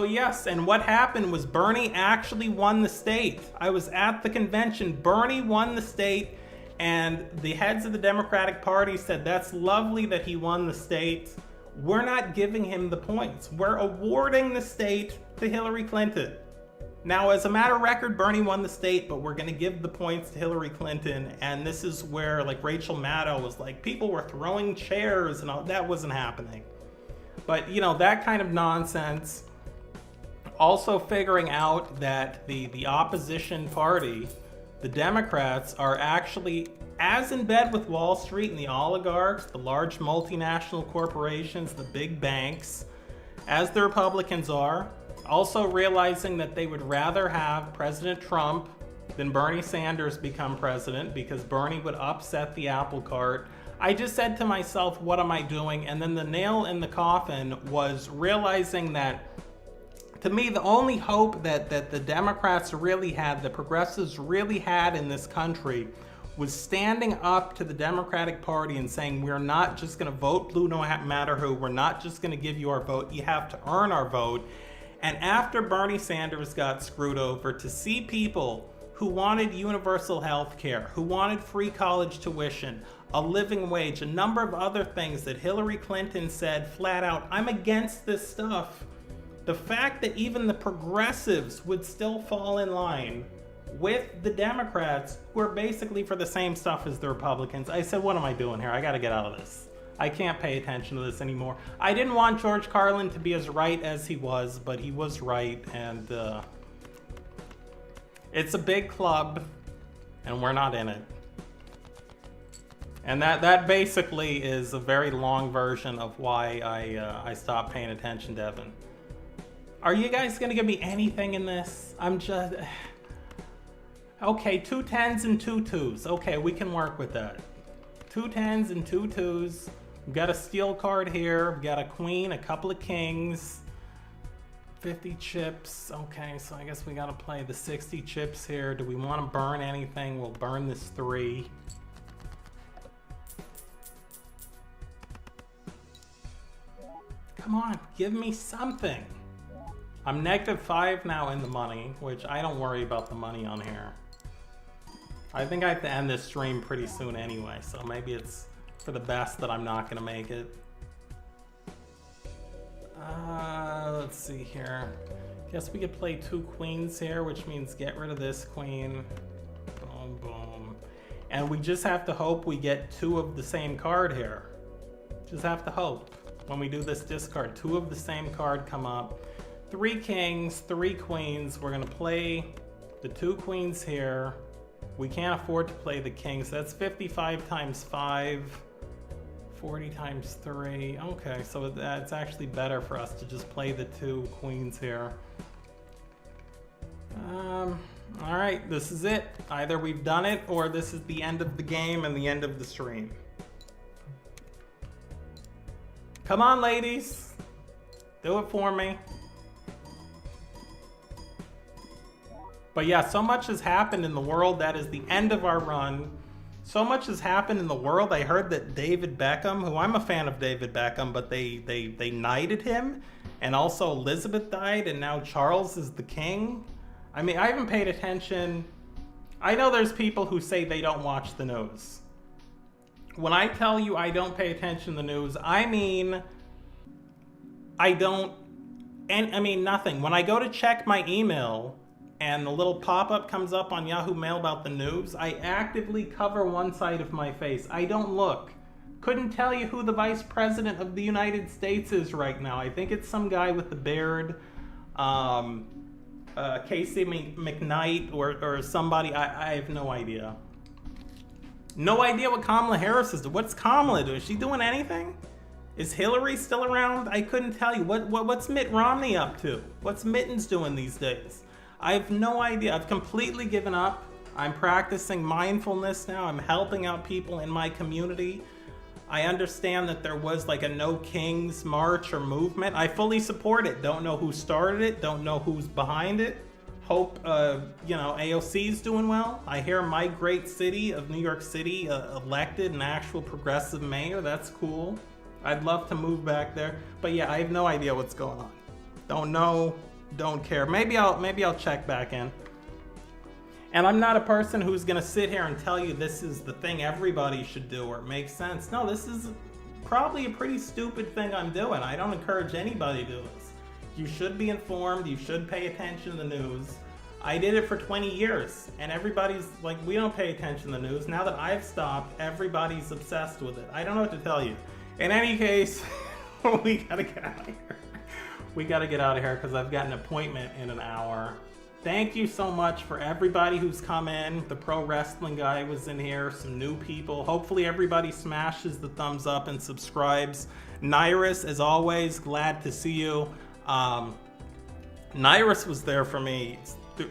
Speaker 1: yes, and what happened was Bernie actually won the state. I was at the convention. Bernie won the state, and the heads of the Democratic Party said, that's lovely that he won the state. We're not giving him the points. We're awarding the state to Hillary Clinton. Now, as a matter of record, Bernie won the state, but we're going to give the points to Hillary Clinton. And this is where, like, Rachel Maddow was like, people were throwing chairs and all. That wasn't happening. But, you know, that kind of nonsense. Also figuring out that the opposition party, the Democrats, are actually as in bed with Wall Street and the oligarchs, the large multinational corporations, the big banks, as the Republicans are. Also realizing that they would rather have President Trump than Bernie Sanders become president because Bernie would upset the apple cart. I just said to myself, what am I doing? And then the nail in the coffin was realizing that, to me, the only hope that the Democrats really had, the progressives really had in this country, was standing up to the Democratic Party and saying, we're not just going to vote blue no matter who. We're not just going to give you our vote. You have to earn our vote. And after Bernie Sanders got screwed over, to see people who wanted universal health care, who wanted free college tuition, a living wage, a number of other things that Hillary Clinton said flat out, I'm against this stuff. The fact that even the progressives would still fall in line with the Democrats, who are basically for the same stuff as the Republicans, I said, what am I doing here? I got to get out of this. I can't pay attention to this anymore. I didn't want George Carlin to be as right as he was, but he was right, and it's a big club, and we're not in it. And that basically is a very long version of why I stopped paying attention, Devin. Are you guys gonna give me anything in this? I'm just... Okay, 2 10s and 2 2s. Okay, we can work with that. 2 10s and 2 2s. We've got a steel card here. We've got a queen, a couple of kings. 50 chips. Okay, so I guess we gotta play the 60 chips here. Do we want to burn anything? We'll burn this 3. Come on, give me something. I'm -5 now in the money, which I don't worry about the money on here. I think I have to end this stream pretty soon anyway, so maybe it's for the best that I'm not gonna make it. Let's see here. Guess we could play 2 queens here, which means get rid of this queen. Boom, boom. And we just have to hope we get 2 of the same card here. Just have to hope. When we do this discard, 2 of the same card come up. 3 kings, 3 queens. We're gonna play the 2 queens here. We can't afford to play the kings. So that's 55 times 5. 40 times 3. Okay, so it's actually better for us to just play the 2 queens here. All right, this is it. Either we've done it or this is the end of the game and the end of the stream. Come on, ladies. Do it for me. But yeah, so much has happened in the world. That is the end of our run. So much has happened in the world. I heard that David Beckham, who I'm a fan of David Beckham, but they knighted him. And also Elizabeth died, and now Charles is the king. I mean, I haven't paid attention. I know there's people who say they don't watch the news. When I tell you I don't pay attention to the news, I mean I don't And I mean, nothing. When I go to check my email and the little pop-up comes up on Yahoo Mail about the news, I actively cover one side of my face. I don't look. Couldn't tell you who the vice president of the United States is right now. I think it's some guy with the beard, Casey McKnight or somebody. I have no idea. No idea what Kamala Harris is doing. What's Kamala doing? Is she doing anything? Is Hillary still around? I couldn't tell you. What's Mitt Romney up to? What's Mittens doing these days? I have no idea. I've completely given up. I'm practicing mindfulness now. I'm helping out people in my community. I understand that there was like a No Kings march or movement. I fully support it. Don't know who started it. Don't know who's behind it. Hope, AOC's doing well. I hear my great city of New York City elected an actual progressive mayor. That's cool. I'd love to move back there. But yeah, I have no idea what's going on. Don't know. Don't care. Maybe I'll check back in. And I'm not a person who's going to sit here and tell you this is the thing everybody should do or it makes sense. No, this is probably a pretty stupid thing I'm doing. I don't encourage anybody to do this. You should be informed. You should pay attention to the news. I did it for 20 years, and everybody's like, we don't pay attention to the news. Now that I've stopped, everybody's obsessed with it. I don't know what to tell you. In any case, we got to get out of here. We got to get out of here because I've got an appointment in an hour. Thank you so much for everybody who's come in. The pro wrestling guy was in here, some new people. Hopefully everybody smashes the thumbs up and subscribes. Nyrus, as always, glad to see you. Nyrus was there for me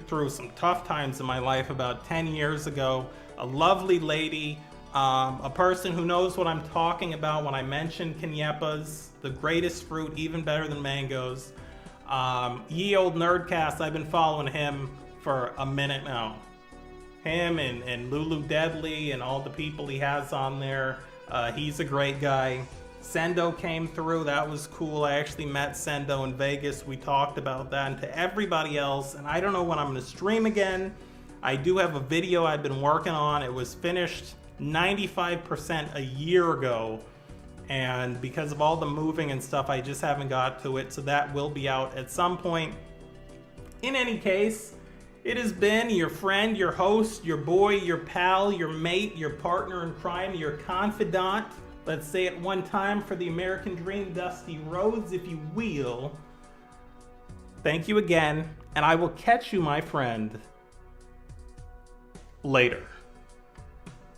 Speaker 1: through some tough times in my life about 10 years ago. A lovely lady, a person who knows what I'm talking about when I mention Kenyepas, the greatest fruit, even better than mangoes. Ye Old Nerdcast, I've been following him for a minute now. Him and Lulu Deadly and all the people he has on there. He's a great guy. Sendo came through, that was cool. I actually met Sendo in Vegas. We talked about that. And to everybody else, and I don't know when I'm going to stream again. I do have a video I've been working on. It was finished 95% a year ago. And because of all the moving and stuff, I just haven't got to it. So that will be out at some point. In any case, it has been your friend, your host, your boy, your pal, your mate, your partner in crime, your confidant. Let's say it one time for the American Dream, Dusty Rhodes, if you will. Thank you again, and I will catch you, my friend, later.